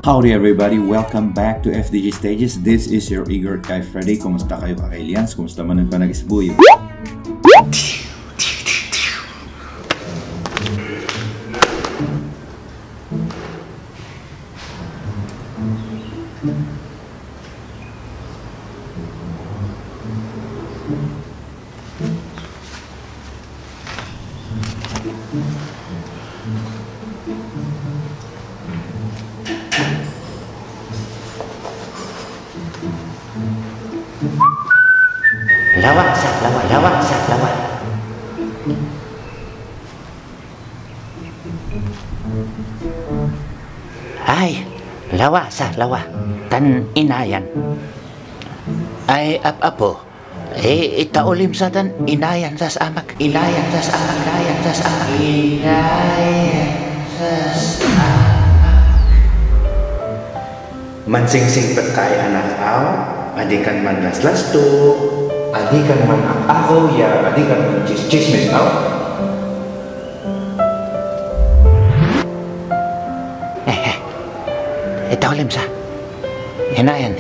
Howdy everybody! Welcome back to FDG Stages. This is your Igorot kay Freddy. Kumusta kayo ka-aliens? Kumusta man ang panagisbuyo? Lawak sa lawak. Ay, lawa sa lawa. Tan inayan. Ay, apo. Itaulim sa tan inayan sa amak. Inayan sa amak. Inayan sa amak. Inayan sa amak. Mansingsing kay anak aw. Adikan man las to. Adikan man ang ako, ya adikan man chismis aw. Itaulim sa. Hinayan.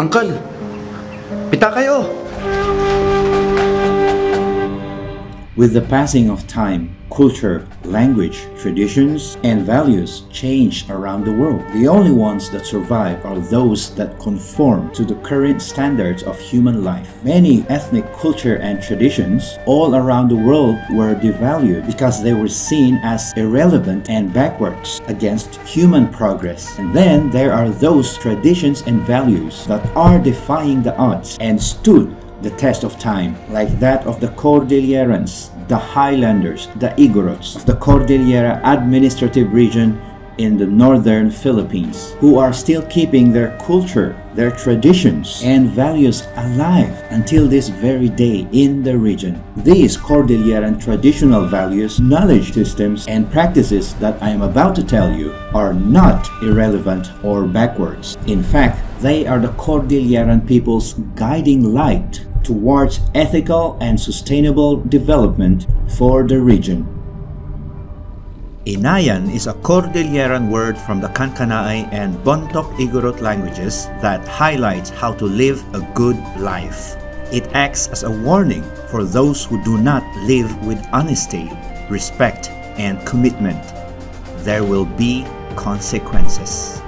Uncle, pita kayo. With the passing of time, culture, language, traditions, and values change around the world. The only ones that survive are those that conform to the current standards of human life. Many ethnic culture and traditions all around the world were devalued because they were seen as irrelevant and backwards against human progress. And then there are those traditions and values that are defying the odds and stood the test of time, like that of the Cordillerans, the Highlanders, the Igorots, the Cordillera Administrative Region in the northern Philippines, who are still keeping their culture, their traditions, and values alive until this very day in the region. These Cordilleran traditional values, knowledge systems, and practices that I am about to tell you are not irrelevant or backwards. In fact, they are the Cordilleran people's guiding light towards ethical and sustainable development for the region. Inayan is a Cordilleran word from the Kankanaey and Bontoc Igorot languages that highlights how to live a good life. It acts as a warning for those who do not live with honesty, respect, and commitment. There will be consequences.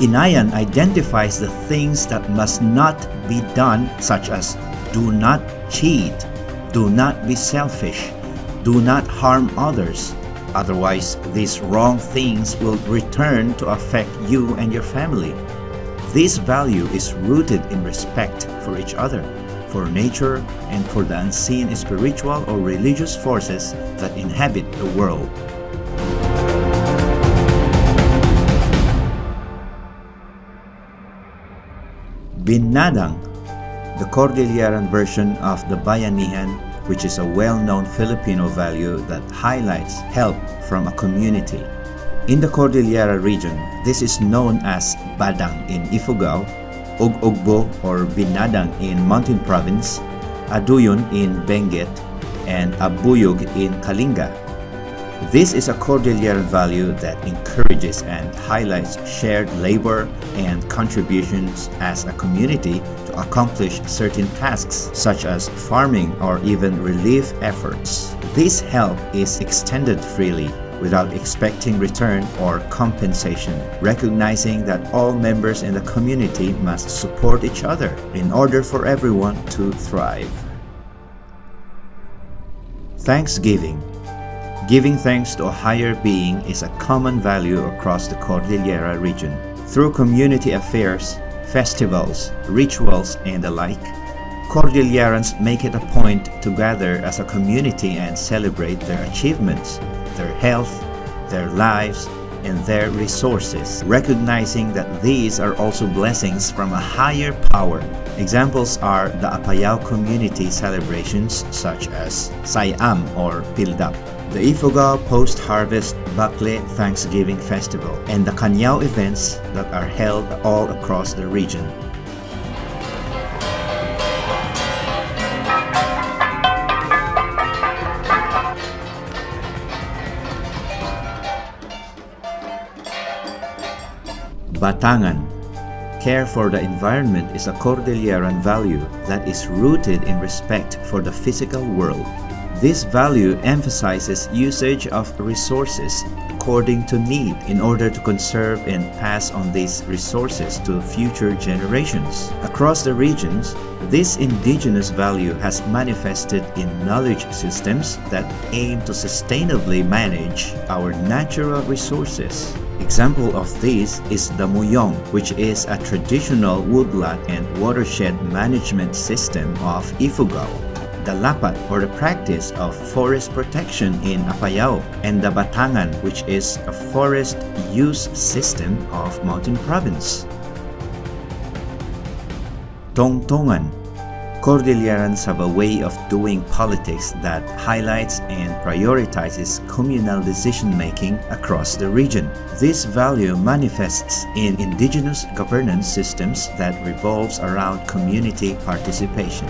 Inayan identifies the things that must not be done, such as do not cheat, do not be selfish, do not harm others. Otherwise, these wrong things will return to affect you and your family. This value is rooted in respect for each other, for nature, and for the unseen spiritual or religious forces that inhabit the world. Binadang, the Cordilleran version of the Bayanihan, which is a well-known Filipino value that highlights help from a community. In the Cordillera region, this is known as Badang in Ifugao, Ugugbo or Binadang in Mountain Province, Aduyon in Benguet, and Abuyog in Kalinga. This is a Cordilleran value that encourages and highlights shared labor and contributions as a community to accomplish certain tasks such as farming or even relief efforts. This help is extended freely without expecting return or compensation, recognizing that all members in the community must support each other in order for everyone to thrive. Thanksgiving. Giving thanks to a higher being is a common value across the Cordillera region. Through community affairs, festivals, rituals, and the like, Cordillerans make it a point to gather as a community and celebrate their achievements, their health, their lives, and their resources, recognizing that these are also blessings from a higher power. Examples are the Apayao community celebrations such as Sayam or Pildap, the Ifugao Post-Harvest Bakle Thanksgiving Festival, and the Kanyao events that are held all across the region. Batangan. Care for the environment is a Cordilleran value that is rooted in respect for the physical world. This value emphasizes usage of resources according to need in order to conserve and pass on these resources to future generations. Across the regions, this indigenous value has manifested in knowledge systems that aim to sustainably manage our natural resources. Example of this is the Muyong, which is a traditional woodlot and watershed management system of Ifugao. The Lapat, or the practice of forest protection in Apayao, and the Batangan, which is a forest use system of Mountain Province. Tongtongan. Cordillerans have a way of doing politics that highlights and prioritizes communal decision-making across the region. This value manifests in indigenous governance systems that revolves around community participation.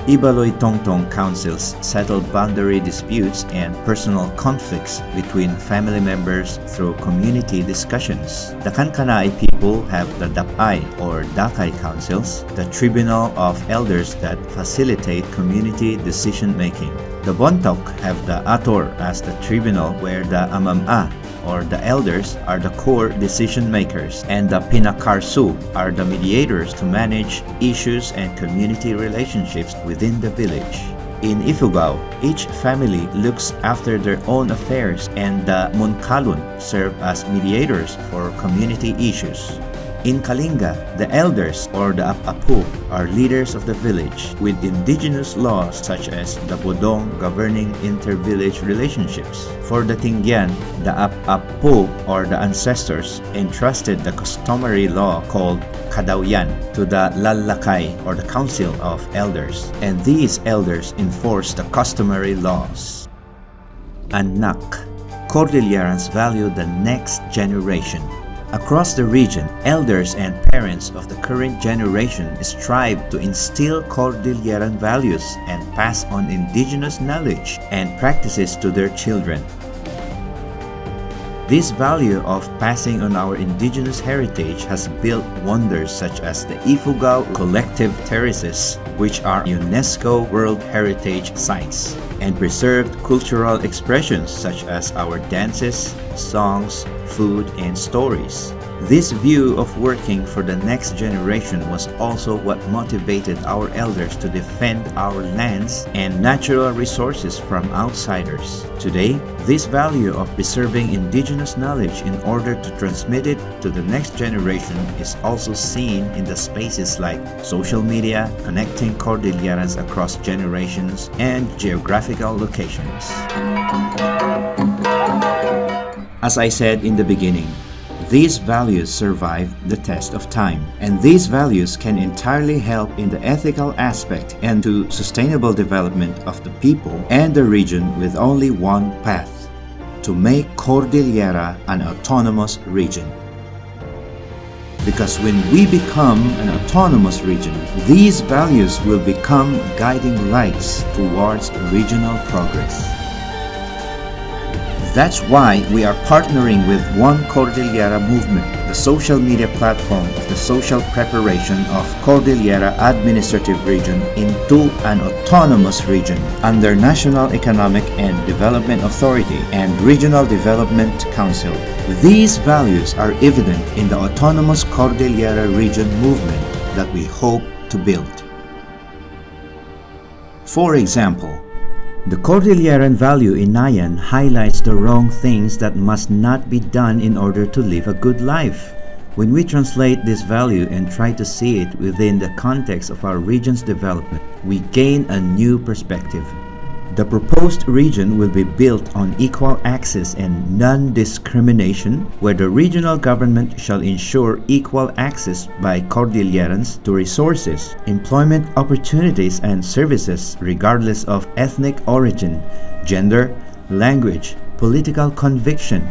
Ibaloy Tongtong councils settle boundary disputes and personal conflicts between family members through community discussions. The Kankanai people have the Dapay or Dakay councils, the tribunal of elders that facilitate community decision-making. The Bontok have the Ator as the tribunal where the Amam-a or the elders are the core decision makers, and the Pinakarsu are the mediators to manage issues and community relationships within the village. In Ifugao, each family looks after their own affairs, and the Munkalun serve as mediators for community issues. In Kalinga, the elders or the Apu are leaders of the village with indigenous laws such as the Bodong governing inter-village relationships. For the Tingyan, the Apu or the ancestors entrusted the customary law called Kadawyan to the Lalakay or the Council of Elders, and these elders enforce the customary laws. Anak. Cordillerans value the next generation. Across the region, elders and parents of the current generation strive to instill Cordilleran values and pass on indigenous knowledge and practices to their children. This value of passing on our indigenous heritage has built wonders such as the Ifugao collective terraces, which are UNESCO World Heritage Sites, and preserved cultural expressions such as our dances, songs, food, and stories. This view of working for the next generation was also what motivated our elders to defend our lands and natural resources from outsiders. Today, this value of preserving indigenous knowledge in order to transmit it to the next generation is also seen in the spaces like social media, connecting Cordillerans across generations and geographical locations. As I said in the beginning, these values survive the test of time, and these values can entirely help in the ethical aspect and to sustainable development of the people and the region with only one path: to make Cordillera an autonomous region. Because when we become an autonomous region, these values will become guiding lights towards regional progress. That's why we are partnering with One Cordillera Movement, the social media platform of the social preparation of Cordillera Administrative Region into an autonomous region under National Economic and Development Authority and Regional Development Council. These values are evident in the autonomous Cordillera region movement that we hope to build. For example, the Cordilleran value in Nayan highlights the wrong things that must not be done in order to live a good life. When we translate this value and try to see it within the context of our region's development, we gain a new perspective. The proposed region will be built on equal access and non-discrimination, where the regional government shall ensure equal access by Cordillerans to resources, employment opportunities and services regardless of ethnic origin, gender, language, political conviction,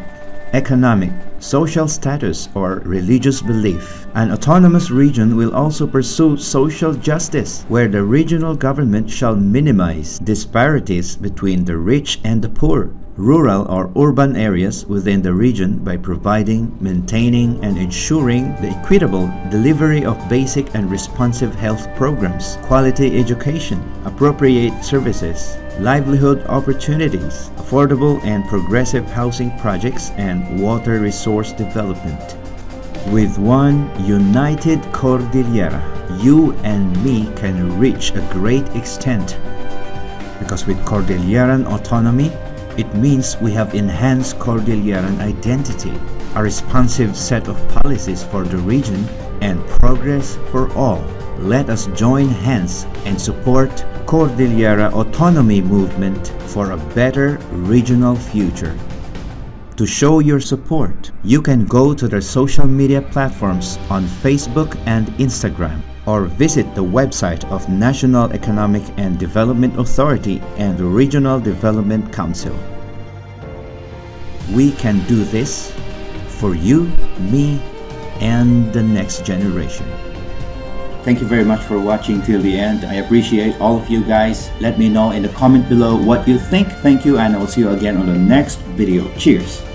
economic, social status, or religious belief. An autonomous region will also pursue social justice, where the regional government shall minimize disparities between the rich and the poor, rural or urban areas within the region by providing, maintaining, and ensuring the equitable delivery of basic and responsive health programs, quality education, appropriate services, livelihood opportunities, affordable and progressive housing projects, and water resource development. With one united Cordillera, you and me can reach a great extent. Because with Cordilleran Autonomy, it means we have enhanced Cordilleran identity, a responsive set of policies for the region, and progress for all. Let us join hands and support Cordillera Autonomy movement for a better regional future. To show your support, you can go to their social media platforms on Facebook and Instagram, or visit the website of National Economic and Development Authority and the Regional Development Council. We can do this for you, me, and the next generation. Thank you very much for watching till the end. I appreciate all of you guys. Let me know in the comment below what you think. Thank you, and I will see you again on the next video. Cheers!